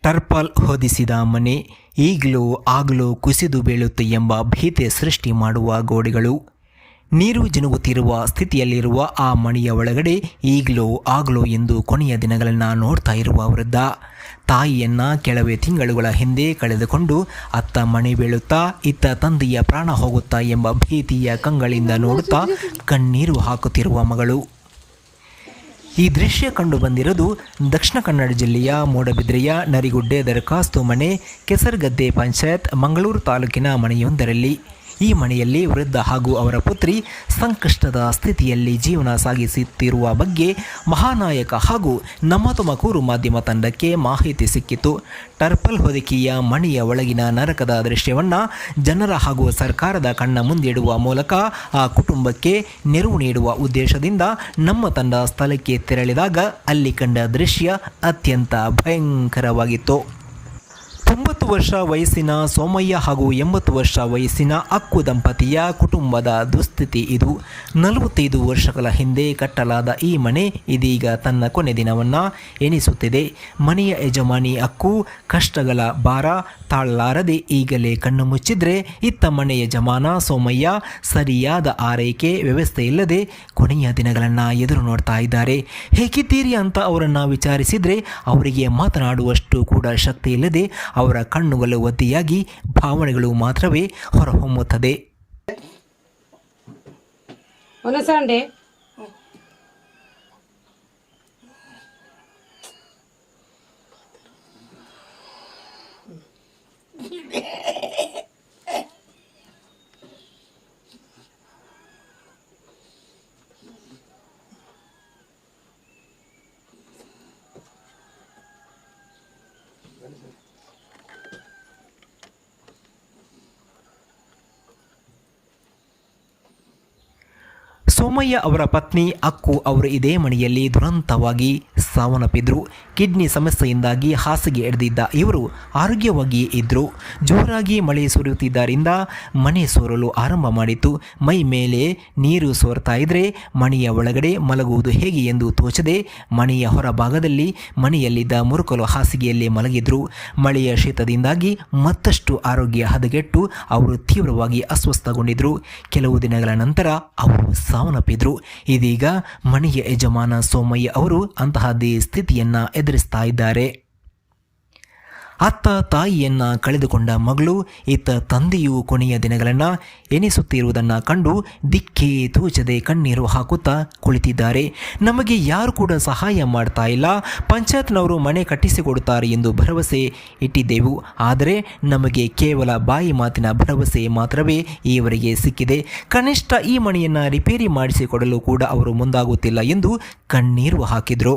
ಟರ್ಪಲ್ ಹೊದಿಸಿದ ಮನೆ ಈಗಲೂ ಆಗಲೂ ಕುಸಿದು ಬೀಳುತ್ತೆ ಎಂಬ ಭೀತಿ ಸೃಷ್ಟಿ ಮಾಡುವ ಗೋಡೆಗಳು. ನೀರು ಜಿನುಗುತ್ತಿರುವ ಸ್ಥಿತಿಯಲ್ಲಿರುವ ಆ ಮನೆಯ ಒಳಗಡೆ ಈಗಲೂ ಆಗಲೂ ಎಂದು ಕೊನೆಯ ದಿನಗಳನ್ನು ನೋಡ್ತಾ ಇರುವ ವೃದ್ಧ ತಾಯಿಯನ್ನ ಕೆಲವೇ ತಿಂಗಳುಗಳ ಹಿಂದೆ ಕಳೆದುಕೊಂಡು ಅತ್ತ ಮನೆ ಬೀಳುತ್ತಾ ಇತ್ತ ತಂದೆಯ ಪ್ರಾಣ ಹೋಗುತ್ತಾ ಎಂಬ ಭೀತಿಯ ಕಂಗಳಿಂದ ನೋಡುತ್ತಾ ಕಣ್ಣೀರು ಹಾಕುತ್ತಿರುವ ಮಗಳು. ಈ ದೃಶ್ಯ ಕಂಡು ಬಂದಿರೋದು ದಕ್ಷಿಣ ಕನ್ನಡ ಜಿಲ್ಲೆಯ ಮೂಡಬಿದ್ರೆಯ ನರಿಗುಡ್ಡೆ ದರಖಾಸ್ತು ಮನೆ, ಕೆಸರಗದ್ದೆ ಪಂಚಾಯತ್, ಮಂಗಳೂರು ತಾಲೂಕಿನ ಮನೆಯೊಂದರಲ್ಲಿ. ಈ ಮನೆಯಲ್ಲಿ ವೃದ್ಧ ಹಾಗೂ ಅವರ ಪುತ್ರಿ ಸಂಕಷ್ಟದ ಸ್ಥಿತಿಯಲ್ಲಿ ಜೀವನ ಸಾಗಿಸುತ್ತಿರುವ ಬಗ್ಗೆ ಮಹಾನಾಯಕ ಹಾಗೂ ನಮ್ಮ ತುಮಕೂರು ಮಾಧ್ಯಮ ತಂಡಕ್ಕೆ ಮಾಹಿತಿ ಸಿಕ್ಕಿತು. ಟರ್ಪಲ್ ಹೊದಿಕೆಯ ಮನೆಯ ಒಳಗಿನ ನರಕದ ದೃಶ್ಯವನ್ನು ಜನರ ಹಾಗೂ ಸರ್ಕಾರದ ಕಣ್ಣ ಮುಂದಿಡುವ ಮೂಲಕ ಆ ಕುಟುಂಬಕ್ಕೆ ನೆರವು ನೀಡುವ ಉದ್ದೇಶದಿಂದ ನಮ್ಮ ತಂಡ ಸ್ಥಳಕ್ಕೆ ತೆರಳಿದಾಗ ಅಲ್ಲಿ ಕಂಡ ದೃಶ್ಯ ಅತ್ಯಂತ ಭಯಂಕರವಾಗಿತ್ತು. 90 ವರ್ಷ ವಯಸ್ಸಿನ ಸೋಮಯ್ಯ ಹಾಗೂ 80 ವರ್ಷ ವಯಸ್ಸಿನ ಅಕ್ಕು ದಂಪತಿಯ ಕುಟುಂಬದ ದುಸ್ಥಿತಿ ಇದು. 45 ವರ್ಷಗಳ ಹಿಂದೆ ಕಟ್ಟಲಾದ ಈ ಮನೆ ಇದೀಗ ತನ್ನ ಕೊನೆ ದಿನವನ್ನು ಎನಿಸುತ್ತಿದೆ. ಮನೆಯ ಯಜಮಾನಿ ಅಕ್ಕು ಕಷ್ಟಗಳ ಭಾರ ತಾಳಲಾರದೆ ಈಗಲೇ ಕಣ್ಣು ಮುಚ್ಚಿದ್ರೆ, ಇತ್ತ ಮನೆ ಯಜಮಾನ ಸೋಮಯ್ಯ ಸರಿಯಾದ ಆರೈಕೆ ವ್ಯವಸ್ಥೆ ಇಲ್ಲದೆ ಕೊನೆಯ ದಿನಗಳನ್ನು ಎದುರು ನೋಡ್ತಾ ಇದ್ದಾರೆ. ಹೇಗಿದ್ದೀರಿ ಅಂತ ಅವರನ್ನು ವಿಚಾರಿಸಿದರೆ ಅವರಿಗೆ ಮಾತನಾಡುವಷ್ಟು ಕೂಡ ಶಕ್ತಿ ಇಲ್ಲದೆ ಅವರ ಕಣ್ಣುಗಳು ಒದ್ದೆಯಾಗಿ ಭಾವನೆಗಳು ಮಾತ್ರವೇ ಹೊರಹೊಮ್ಮುತ್ತದೆ. ಸೋಮಯ್ಯ ಅವರ ಪತ್ನಿ ಅಕ್ಕು ಅವರು ಇದೇ ಮನೆಯಲ್ಲಿ ದುರಂತವಾಗಿ ಸಾವನ್ನಪ್ಪಿದ್ರು. ಕಿಡ್ನಿ ಸಮಸ್ಯೆಯಿಂದಾಗಿ ಹಾಸಿಗೆ ಹಿಡಿದಿದ್ದ ಇವರು ಆರೋಗ್ಯವಾಗಿ ಇದ್ದರು. ಜೋರಾಗಿ ಮಳೆ ಸುರಿಯುತ್ತಿದ್ದರಿಂದ ಮನೆ ಸೋರಲು ಆರಂಭ ಮಾಡಿತು. ಮೈ ಮೇಲೆ ನೀರು ಸೋರ್ತಾ ಇದ್ರೆ ಮನೆಯ ಒಳಗಡೆ ಮಲಗುವುದು ಹೇಗೆ ಎಂದು ತೋಚದೆ ಮನೆಯ ಹೊರಭಾಗದಲ್ಲಿ ಮನೆಯಲ್ಲಿದ್ದ ಮುರುಕಲು ಹಾಸಿಗೆಯಲ್ಲಿ ಮಲಗಿದ್ರು. ಮಳೆಯ ಶೀತದಿಂದಾಗಿ ಮತ್ತಷ್ಟು ಆರೋಗ್ಯ ಹದಗೆಟ್ಟು ಅವರು ತೀವ್ರವಾಗಿ ಅಸ್ವಸ್ಥಗೊಂಡಿದ್ರು. ಕೆಲವು ದಿನಗಳ ನಂತರ ಅವರು ಸಾವನ್ನಪ್ಪಿದ್ರು. ಇದೀಗ ಮನೆಯ ಯಜಮಾನ ಸೋಮಯ್ಯ ಅವರು ಅಂತಹದ್ದೇ ಸ್ಥಿತಿಯನ್ನ ಎದುರಿಸ್ತಾ ಇದ್ದಾರೆ. ಅತ್ತ ತಾಯಿಯನ್ನ ಕಳೆದುಕೊಂಡ ಮಗಳು, ಇತ್ತ ತಂದೆಯು ಕೊನೆಯ ದಿನಗಳನ್ನು ಎನಿಸುತ್ತಿರುವುದನ್ನು ಕಂಡು ದಿಕ್ಕೇ ತೋಚದೆ ಕಣ್ಣೀರು ಹಾಕುತ್ತಾ ಕುಳಿತಿದ್ದಾರೆ. ನಮಗೆ ಯಾರು ಕೂಡ ಸಹಾಯ ಮಾಡ್ತಾ ಇಲ್ಲ, ಪಂಚಾಯತ್ನವರು ಮನೆ ಕಟ್ಟಿಸಿಕೊಡುತ್ತಾರೆ ಎಂದು ಭರವಸೆ ಇಟ್ಟಿದ್ದೆವು. ಆದರೆ ನಮಗೆ ಕೇವಲ ಬಾಯಿ ಮಾತಿನ ಭರವಸೆ ಮಾತ್ರವೇ ಈವರೆಗೆ ಸಿಕ್ಕಿದೆ. ಕನಿಷ್ಠ ಈ ಮನೆಯನ್ನು ರಿಪೇರಿ ಮಾಡಿಸಿಕೊಡಲು ಕೂಡ ಅವರು ಮುಂದಾಗುತ್ತಿಲ್ಲ ಎಂದು ಕಣ್ಣೀರು ಹಾಕಿದರು.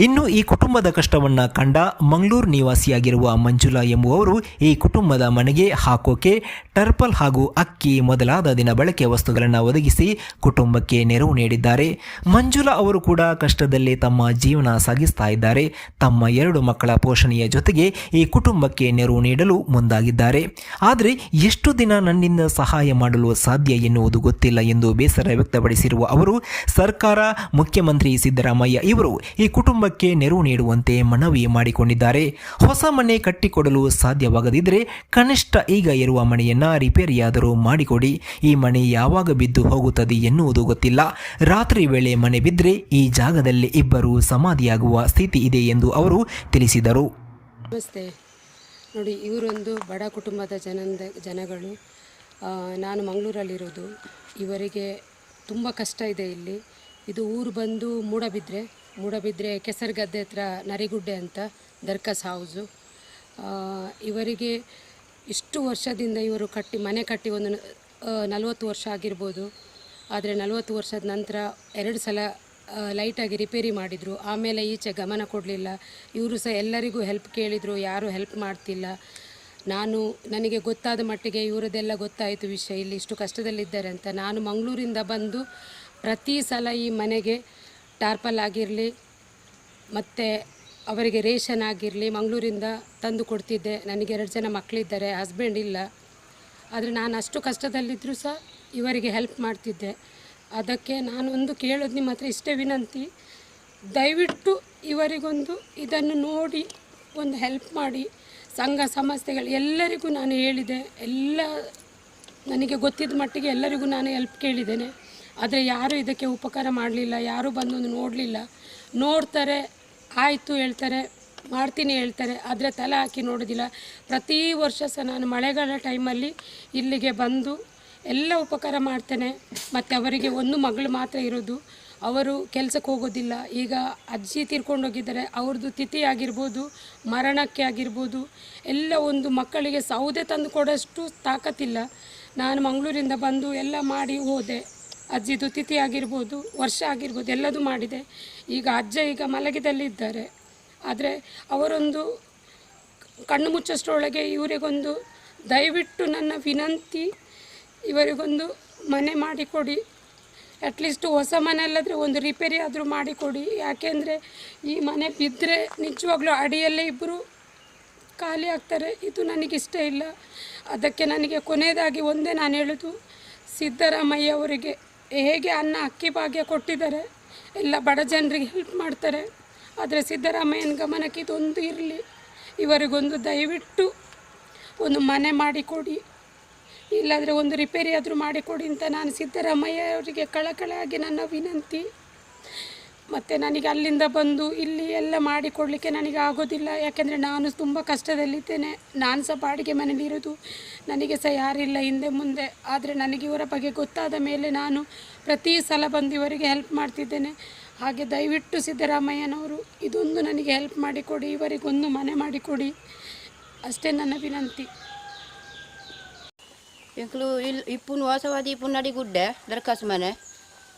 ಇನ್ನು ಈ ಕುಟುಂಬದ ಕಷ್ಟವನ್ನು ಕಂಡ ಮಂಗಳೂರು ನಿವಾಸಿಯಾಗಿರುವ ಮಂಜುಳಾ ಎಂಬುವವರು ಈ ಕುಟುಂಬದ ಮನೆಗೆ ಹಾಕೋಕೆ ಟರ್ಪಲ್ ಹಾಗೂ ಅಕ್ಕಿ ಮೊದಲಾದ ದಿನ ಬಳಕೆ ವಸ್ತುಗಳನ್ನು ಒದಗಿಸಿ ಕುಟುಂಬಕ್ಕೆ ನೆರವು ನೀಡಿದ್ದಾರೆ. ಮಂಜುಳಾ ಅವರು ಕೂಡ ಕಷ್ಟದಲ್ಲಿ ತಮ್ಮ ಜೀವನ ಸಾಗಿಸ್ತಾ ಇದ್ದಾರೆ. ತಮ್ಮ 2 ಮಕ್ಕಳ ಪೋಷಣೆಯ ಜೊತೆಗೆ ಈ ಕುಟುಂಬಕ್ಕೆ ನೆರವು ನೀಡಲು ಮುಂದಾಗಿದ್ದಾರೆ. ಆದರೆ ಎಷ್ಟು ದಿನ ನನ್ನಿಂದ ಸಹಾಯ ಮಾಡಲು ಸಾಧ್ಯ ಎನ್ನುವುದು ಗೊತ್ತಿಲ್ಲ ಎಂದು ಬೇಸರ ವ್ಯಕ್ತಪಡಿಸಿರುವ ಅವರು ಸರ್ಕಾರ, ಮುಖ್ಯಮಂತ್ರಿ ಸಿದ್ದರಾಮಯ್ಯ ಇವರು ಈ ಕುಟುಂಬಕ್ಕೆ ನೆರವು ನೀಡುವಂತೆ ಮನವಿ ಮಾಡಿಕೊಂಡಿದ್ದಾರೆ. ಹೊಸ ಮನೆ ಕಟ್ಟಿಕೊಡಲು ಸಾಧ್ಯವಾಗದಿದ್ದರೆ ಕನಿಷ್ಠ ಈಗ ಇರುವ ಮನೆಯನ್ನ ರಿಪೇರಿಯಾದರೂ ಮಾಡಿಕೊಡಿ. ಈ ಮನೆ ಯಾವಾಗ ಬಿದ್ದು ಹೋಗುತ್ತದೆ ಎನ್ನುವುದು ಗೊತ್ತಿಲ್ಲ. ರಾತ್ರಿ ವೇಳೆ ಮನೆ ಬಿದ್ದರೆ ಈ ಜಾಗದಲ್ಲಿ ಇಬ್ಬರು ಸಮಾಧಿಯಾಗುವ ಸ್ಥಿತಿ ಇದೆ ಎಂದು ಅವರು ತಿಳಿಸಿದರು. ನಮಸ್ತೆ. ನೋಡಿ, ಇವರೊಂದು ಬಡ ಕುಟುಂಬದ ಜನಗಳು. ನಾನು ಮಂಗಳೂರಲ್ಲಿರೋದು. ಇವರಿಗೆ ತುಂಬ ಕಷ್ಟ ಇದೆ. ಇದು ಊರು ಬಂದು ಮೂಡಬಿದ್ರೆ ಕೆಸರಗದ್ದೆ ಹತ್ರ ನರಿಗುಡ್ಡೆ ಅಂತ ದರ್ಕಸ್ ಹೌಸು. ಇವರಿಗೆ ಇಷ್ಟು ವರ್ಷದಿಂದ ಇವರು ಮನೆ ಕಟ್ಟಿ ಒಂದು 40 ವರ್ಷ ಆಗಿರ್ಬೋದು. ಆದರೆ 40 ವರ್ಷದ ನಂತರ 2 ಸಲ ಲೈಟಾಗಿ ರಿಪೇರಿ ಮಾಡಿದರು. ಆಮೇಲೆ ಈಚೆ ಗಮನ ಕೊಡಲಿಲ್ಲ. ಇವರು ಸಹ ಎಲ್ಲರಿಗೂ ಹೆಲ್ಪ್ ಕೇಳಿದರು, ಯಾರೂ ಹೆಲ್ಪ್ ಮಾಡ್ತಿಲ್ಲ. ನನಗೆ ಗೊತ್ತಾದ ಮಟ್ಟಿಗೆ ಇವರದೆಲ್ಲ ಗೊತ್ತಾಯಿತು ವಿಷಯ, ಇಲ್ಲಿ ಇಷ್ಟು ಕಷ್ಟದಲ್ಲಿದ್ದಾರೆ ಅಂತ. ನಾನು ಮಂಗಳೂರಿಂದ ಬಂದು ಪ್ರತಿ ಸಲ ಈ ಮನೆಗೆ ಟಾರ್ಪಲ್ ಆಗಿರಲಿ ಮತ್ತು ಅವರಿಗೆ ರೇಷನ್ ಆಗಿರಲಿ ಮಂಗಳೂರಿಂದ ತಂದು ಕೊಡ್ತಿದ್ದೆ. ನನಗೆ 2 ಜನ ಮಕ್ಕಳಿದ್ದಾರೆ, ಹಸ್ಬೆಂಡ್ ಇಲ್ಲ. ಆದರೆ ನಾನು ಅಷ್ಟು ಕಷ್ಟದಲ್ಲಿದ್ದರೂ ಸಹ ಇವರಿಗೆ ಹೆಲ್ಪ್ ಮಾಡ್ತಿದ್ದೆ. ಅದಕ್ಕೆ ನಾನೊಂದು ಕೇಳೋದು ನಿಮ್ಮ ಹತ್ರ ಇಷ್ಟೇ ವಿನಂತಿ, ದಯವಿಟ್ಟು ಇವರಿಗೊಂದು ಇದನ್ನು ನೋಡಿ ಒಂದು ಹೆಲ್ಪ್ ಮಾಡಿ. ಸಂಘ ಸಂಸ್ಥೆಗಳು ಎಲ್ಲರಿಗೂ ನಾನು ಹೇಳಿದೆ, ಎಲ್ಲ ನನಗೆ ಗೊತ್ತಿದ್ದ ಮಟ್ಟಿಗೆ ಎಲ್ಲರಿಗೂ ನಾನು ಹೆಲ್ಪ್ ಕೇಳಿದ್ದೇನೆ. ಆದರೆ ಯಾರೂ ಇದಕ್ಕೆ ಉಪಕಾರ ಮಾಡಲಿಲ್ಲ, ಯಾರೂ ಬಂದೊಂದು ನೋಡಲಿಲ್ಲ. ನೋಡ್ತಾರೆ, ಆಯಿತು ಹೇಳ್ತಾರೆ, ಮಾಡ್ತೀನಿ ಹೇಳ್ತಾರೆ, ಆದರೆ ತಲೆ ಹಾಕಿ ನೋಡೋದಿಲ್ಲ. ಪ್ರತಿ ವರ್ಷ ಸಹ ನಾನು ಮಳೆಗಾಲ ಟೈಮಲ್ಲಿ ಇಲ್ಲಿಗೆ ಬಂದು ಎಲ್ಲ ಉಪಕಾರ ಮಾಡ್ತೇನೆ. ಮತ್ತು ಅವರಿಗೆ ಒಂದು ಮಗಳು ಮಾತ್ರ ಇರೋದು, ಅವರು ಕೆಲಸಕ್ಕೆ ಹೋಗೋದಿಲ್ಲ. ಈಗ ಅಜ್ಜಿ ತೀರ್ಕೊಂಡು ಹೋಗಿದ್ದಾರೆ, ಅವ್ರದ್ದು ತಿಥಿ ಆಗಿರ್ಬೋದು, ಮರಣಕ್ಕೆ ಆಗಿರ್ಬೋದು, ಎಲ್ಲ ಒಂದು ಮಕ್ಕಳಿಗೆ ಸೌದೆ ತಂದು ಕೊಡೋಷ್ಟು ತಾಕತ್ತಿಲ್ಲ. ನಾನು ಮಂಗಳೂರಿಂದ ಬಂದು ಎಲ್ಲ ಮಾಡಿ ಹೋದೆ. ಅಜ್ಜಿದು ತಿಥಿ ಆಗಿರ್ಬೋದು, ವರ್ಷ ಆಗಿರ್ಬೋದು, ಎಲ್ಲದೂ ಮಾಡಿದೆ. ಈಗ ಅಜ್ಜ ಈಗ ಮಲಗಿದಲ್ಲಿದ್ದಾರೆ. ಆದರೆ ಅವರೊಂದು ಕಣ್ಣು ಮುಚ್ಚಷ್ಟರೊಳಗೆ ಇವರಿಗೊಂದು ದಯವಿಟ್ಟು ನನ್ನ ವಿನಂತಿ, ಇವರಿಗೊಂದು ಮನೆ ಮಾಡಿಕೊಡಿ. ಅಟ್ಲೀಸ್ಟ್ ಹೊಸ ಮನೆಯಲ್ಲಾದರೆ ಒಂದು ರಿಪೇರಿ ಆದರೂ ಮಾಡಿಕೊಡಿ. ಯಾಕೆಂದರೆ ಈ ಮನೆ ಬಿದ್ದರೆ ನಿಜವಾಗ್ಲೂ ಅಡಿಯಲ್ಲೇ ಇಬ್ಬರು ಖಾಲಿ ಆಗ್ತಾರೆ. ಇದು ನನಗಿಷ್ಟ ಇಲ್ಲ. ಅದಕ್ಕೆ ನನಗೆ ಕೊನೆಯದಾಗಿ ಒಂದೇ ನಾನು ಹೇಳೋದು, ಸಿದ್ದರಾಮಯ್ಯ ಅವರಿಗೆ ಹೇಗೆ ಅನ್ನ ಅಕ್ಕಿ ಭಾಗ್ಯ ಕೊಟ್ಟಿದ್ದಾರೆ, ಎಲ್ಲ ಬಡ ಜನರಿಗೆ ಹೆಲ್ಪ್ ಮಾಡ್ತಾರೆ. ಆದರೆ ಸಿದ್ದರಾಮಯ್ಯನ ಗಮನಕ್ಕೆ ಇದೊಂದು ಇರಲಿ, ಇವರಿಗೊಂದು ದಯವಿಟ್ಟು ಒಂದು ಮನೆ ಮಾಡಿಕೊಡಿ, ಇಲ್ಲಾಂದರೆ ಒಂದು ರಿಪೇರಿ ಆದರೂ ಮಾಡಿಕೊಡಿ ಅಂತ ನಾನು ಸಿದ್ದರಾಮಯ್ಯ ಅವರಿಗೆ ಕಳಕಳಿಯಾಗಿ ನನ್ನ ವಿನಂತಿ. ಮತ್ತು ನನಗೆ ಅಲ್ಲಿಂದ ಬಂದು ಇಲ್ಲಿ ಎಲ್ಲ ಮಾಡಿಕೊಡಲಿಕ್ಕೆ ನನಗೆ ಆಗೋದಿಲ್ಲ. ಯಾಕೆಂದರೆ ನಾನು ತುಂಬ ಕಷ್ಟದಲ್ಲಿದ್ದೇನೆ. ನಾನು ಸಹ ಬಾಡಿಗೆ ಮನೇಲಿರೋದು, ನನಗೆ ಸಹ ಯಾರಿಲ್ಲ ಹಿಂದೆ ಮುಂದೆ. ಆದರೆ ನನಗೆ ಇವರ ಬಗ್ಗೆ ಗೊತ್ತಾದ ಮೇಲೆ ನಾನು ಪ್ರತಿ ಸಲ ಬಂದು ಇವರಿಗೆ ಹೆಲ್ಪ್ ಮಾಡ್ತಿದ್ದೇನೆ. ಹಾಗೆ ದಯವಿಟ್ಟು ಸಿದ್ದರಾಮಯ್ಯನವರು ಇದೊಂದು ನನಗೆ ಹೆಲ್ಪ್ ಮಾಡಿಕೊಡಿ, ಇವರಿಗೊಂದು ಮನೆ ಮಾಡಿಕೊಡಿ, ಅಷ್ಟೇ ನನ್ನ ವಿನಂತಿ. ಎಂಕ್ಲು ಇಪ್ಪುನು ವಾಸವಾದಿ ಇಪ್ಪುನ್ನಡಿ ಗುಡ್ಡೆ ದರ್ಖಾಸ್ ಮನೆ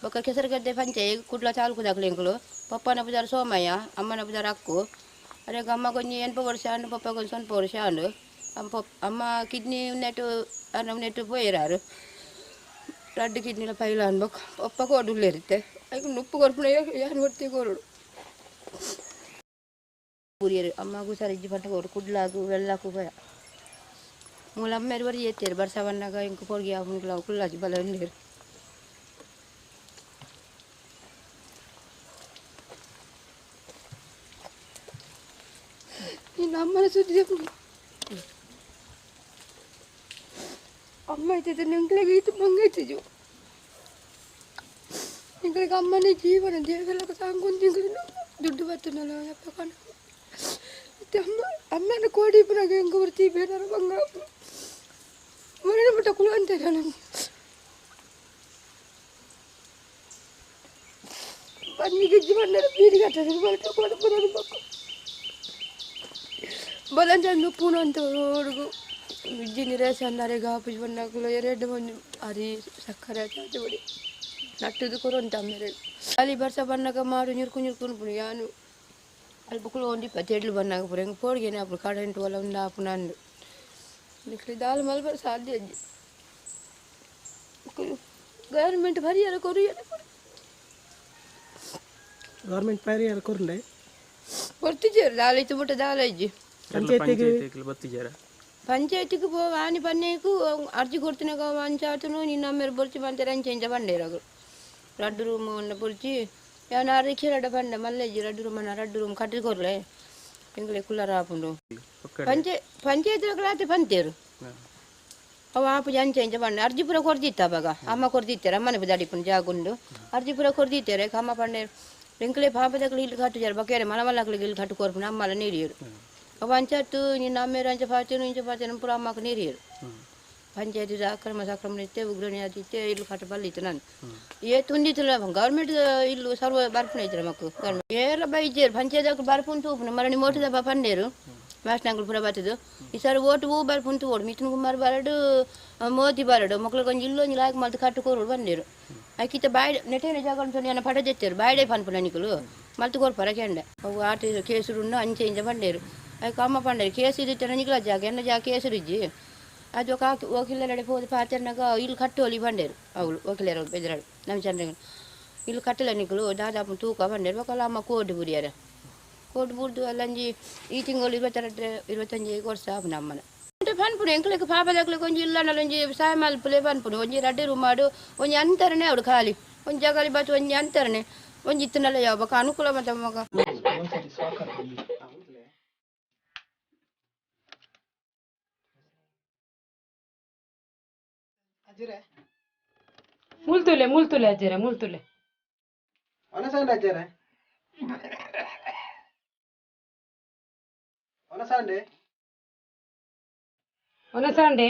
ಬೊಕ್ಕ ಕೆಸರುಗದ್ದೆ ಪಂಚೆ ಕುಡ್ಲ ಚಾಲ್ಕುದಾಗ್ಲು ಎಂಕ್ಲು ಪಪ್ಪನ ಬುಜಾರ ಸೋಮಯ್ಯ ಅಮ್ಮನ ಬುಜಾರ ಅಕ್ಕು ಅದೇ ಅಮ್ಮ ಕೊಂಚ 80 ವರ್ಷ ಅಂಡು ಪಪ್ಪ ಕೊಂಚ 20 ವರ್ಷ ಅಂಡು ಅಮ್ಮ ಕಿಡ್ನಿ ನೆಟ್ಟು ಅನ್ನ ನೆಟ್ಟು ಪೋಯಿರಾರು 2 ಕಿಡ್ನಿಲ ಪೈಲ ಅನ್ಬೇಕು ಪಪ್ಪ ಕೋಡುಲ್ಲಿರುತ್ತೆ ಅದಕ್ಕೆ ನುಪ್ಪು ಕೊರ್ಪುಣ ಯಾರು ಹೊರ್ತಿ ಕೋರುಡು ಪೂರಿಯರು ಅಮ್ಮಗೂ ಸರಿಜ್ಜಿ ಪಂಟ ಕೋರು ಕುಡ್ಲಾಗು ಬೆಳ್ಳಕ್ಕೂ ಭಯ ಮೂಲ ಅಮ್ಮೇರು ಬರೀ ಎತ್ತೇರು ಬರ್ಸವನ್ನಾಗ ಇಂಕು ಪೊರ್ಗಿ ಅವನಿಗೆ ಕುಳ್ಳಾಜಿ ಬಲ ನೀರು ಇನ್ನು ಅಮ್ಮನ ಸುದ್ದಿ ಅಮ್ಮ ಐತೈತೆ ನಿಂಗಳಿಗೆ ಇದು ಮಂಗೈತಿಜು ನಿಂಗಳಿಗೆ ಅಮ್ಮನೇ ಜೀವನ ದೇವೆಲ್ಲ ಸಾಂಗೊಂದು ತಿಂಗಳು ದುಡ್ಡು ಬರ್ತನಲ್ಲ ಯಪ್ಪ ಕಣ ಮತ್ತೆ ಅಮ್ಮನ ಕೋಡಿ ಪುನಃ ಹೆಂಗೆ ಬರ್ತೀವಿ ಬೇರೆ ಬಂಗ ಮರಣ ಬಿಟ್ಟ ಕುಳು ಅಂತಾರೆ ನನಗೆ ಬನ್ನಿ ಗಿಜ್ಜಿ ಬಂದರೆ ಬೀದಿಗೆ ಹತ್ತಿರ ಬಲ್ಟ ಕೊಡು ಬರೋದು ಬೇಕು ಬಲಂಜ ಪೂನ ಅಂತ ಹುಡುಗು ವಿಜ್ಜಿ ನಿರಾಶೆ ಅಂದರೆ ಗಾಪಿಜ್ ಬಂದಾಗಲು 2 ಮಂದಿ ಅರಿ ಸಕ್ಕರೆ ಚಾಚಬಡಿ ನಟ್ಟದು ಕೊರಂತ ಆಮೇಲೆ ಅಲ್ಲಿ ಬರ್ಸ ಬಂದಾಗ ಮಾಡು ನಿರ್ಕೊಂಡು ಪುಣ ಯಾನು ಅಲ್ಲಿ ಬುಕ್ಕಳು ಒಂದು 27 ಬಂದಾಗ ಪುರ ಹೆಂಗೆ ಪೋಡ್ಗೇನೆ ಅಪ್ಪ ಕರೆಂಟ್ ಒಲ್ಲ ಒಂದು ಆಪು ನಂದು ನಿಕ್ಲಿ ದಾಲ್ ಮಲ್ಬರ್ ಸಾಧ್ಯ ಅಜ್ಜಿ ಗೌರ್ಮೆಂಟ್ ಪರಿಹಾರ ಕೊರು ಗೌರ್ಮೆಂಟ್ ಪರಿಹಾರ ಕೊರ್ಲೆ ಕೊಡ್ತಿದ್ದೀರು ದಾಲ್ ಇತ್ತು ಬಿಟ್ಟು ದಾಲ್ ಅಜ್ಜಿ ಪಂಚಾಯತಿಗೆ ಪೋ ಆನಿ ಪನ್ನೇಕು ಅರ್ಜಿ ಕೊಡ್ತಿನಾಗ ಪಂಚಾಯತ್ನು ನಿನ್ನ ಅಮ್ಮೇರು ಬೊರ್ಚಿ ಬಂತಾರೆ ಅಂಚೆಂಚ ಬಂಡೇರಾಗರು 2 ರೂಮ್ ಬೊರ್ಚಿ ಯಾನು 6 ಕಿಲೋಡ ಬಂಡೆ ಮಲ್ಲೆಜ್ಜಿ 2 ರೂಮ್ 2 ರೂಮ್ ಕಟ್ಟಿ ಕೊರ್ಲೆ ಎಂಗ್ಲೆ ಕುಲ್ಲರ ಆಪುಂಡು ಪಂಚಾಯತ್ ಆತೆ ಪಂತೇರು ಅವ ಆಪುಜಿ ಅಂಚೆಂಚ ಬಂಡೆ ಅರ್ಜಿ ಪುರ ಕೊಡ್ದಿತ್ತ ಅವಾಗ ಅಮ್ಮ ಕೊಡ್ದಿತ್ತಾರೆ ಅಮ್ಮನೆ ಬದಾಡಿಪುಂಡು ಜಾಗುಂಡು ಅರ್ಜಿ ಪುರ ಕೊಡ್ದಿತ್ತಾರೆ ಅಮ್ಮ ಪಂಡೆ ಎಂಕ್ಲೆ ಪಾಪದಗಳು ಇಲ್ಲಿ ಕಟ್ಟುಜಾರು ಬಕೇರೆ ಮಲಮಲ್ಲಗಳಿಗೆ ಇಲ್ಲಿ ಕಟ್ಟು ಕೊರ್ಪುನ ಅಮ್ಮಲ ನೀರಿಯರು ಅವ ಅಂಚತ್ತು ನಿನ್ನ ಅಮ್ಮೇರು ಅಂಚ ಪಾಚನು ಇಂಚ ಪಾಚನ ಪುರ ಅಮ್ಮಕ್ಕೆ ನೀರಿಯರು ಪಂಚಾಯತಿ ಸಕ್ರಮ ಇತ್ತೆ ಉಗ್ರಣಿ ಆದಿತ್ತೆ ಇಲ್ಲಿ ಕಟ್ಟು ಬಲ್ಲಿತ್ತು ನಾನು ತುಂಡಿತ್ತಲ್ಲ ಗೌರ್ಮೆಂಟ್ ಇಲ್ಲು ಸರ್ವ ಬರ್ಪುನ ಐತ್ರ ಮಕ್ಕಳು ಗೌರ್ಮೆಂಟ್ ಏರ ಬೈಜೇರು ಪಂಚಾಯತ್ ಬರ್ಪುನ್ ತೂಪುನ ಮರಣಿ ಮೋಟದ ಪಂಡೇರು ಮಾಸ್ಟಂಗಳು ಪುರ ಬತ್ತದು ಈ ಸರ್ ಓಟು ಹೂ ಬರ್ಪುನ್ ತೂಡು ಮಿಥುನ್ ಕುಮಾರ್ ಬರಡು ಮೋದಿ ಬರಡು ಮಕ್ಕಳು ಕೊಂಚ ಇಲ್ಲೊಂದು ಲಾಕ್ ಮಲ್ತು ಕಟ್ಟು ಕೋರು ಬಂದೇರು ಆಕಿತ ಬಾಯ್ಡೆ ನೆಟೇನೆ ಜಾಗ ಏನ ಪಡೆದೆತ್ತೇರು ಬಾಯ್ಡೆ ಪನ್ಪುನ ನಿಕಲು ಮಲ್ತು ಕೊರ್ಪರ ಕೆಂಡೆ ಅವು ಆಟ ಕೇಸುರುನ್ನ ಅಂಚೆ ಇಂಚ ಬಂಡೇರು ಅದಕ್ಕೆ ಅಮ್ಮ ಪಂಡೇರು ಕೇಸು ಇದ್ದಿತ್ತೆ ನಿಕ್ಲ ಜಾಗ ಎನ್ನ ಜಾಗ ಕೇಸರು ಇಜ್ಜಿ ಅದು ಕಾಕಿ ವಕೀಲರಡೆ ಹೋದ ಪಾತ್ರನಾಗ ಇಲ್ಲಿ ಕಟ್ಟೋಲಿ ಬಂಡೇರು ಅವಳು ವಕೀಲರ ಬೆದರಾಳು ನಮ್ಮ ಚಂದ್ರಗನ್ ಇಲ್ಲಿ ಕಟ್ಟಲ ನಿಕಲು ದಾದಾಪು ತೂಕ ಬಂಡೇರು ಒಕ್ಕಲ್ಲ ಅಮ್ಮ ಕೋಟು ಬುರಿಯಾರ ಕೋಟು ಬುರ್ದು ಅಲ್ಲಂಜಿ ಈ ತಿಂಗಳು 22-25 ವರ್ಷ ಆಪುನ ಅಮ್ಮನ ಪನ್ಪುಣ ಎಂಕ್ಲಿಗೆ ಪಾಪದಾಗ್ಲಿ ಕೊಂಚ ಇಲ್ಲ ಒಂಜಿ ಸಹಾಯ ಮಲ್ಪಲೆ ಪನ್ಪುಣ ಒಂಜಿ 2 ರೂಮ್ ಮಾಡು ಒಂಜಿ ಅಂತರನೇ ಅವಳು ಖಾಲಿ ಒಂಜಿ ಜಗಲಿ ಬತ್ತು ಒಂಜಿ ಅಂತರನೇ ಒಂಜಿ ಇತ್ತನಲ್ಲ ಯಾವ ಬಕ್ಕ ಅನುಕೂಲ ಮತ್ತೆ ಮಗ ಅಜ್ಜರೆ ಮುಲ್ತುಲೆ ಅಜ್ಜರೆ ಮುಲ್ತುಲೆ ಒನಸಂಡೆ ಅಜ್ಜರೆ ಒನಸಂಡೆ ಒನಸಂಡೆ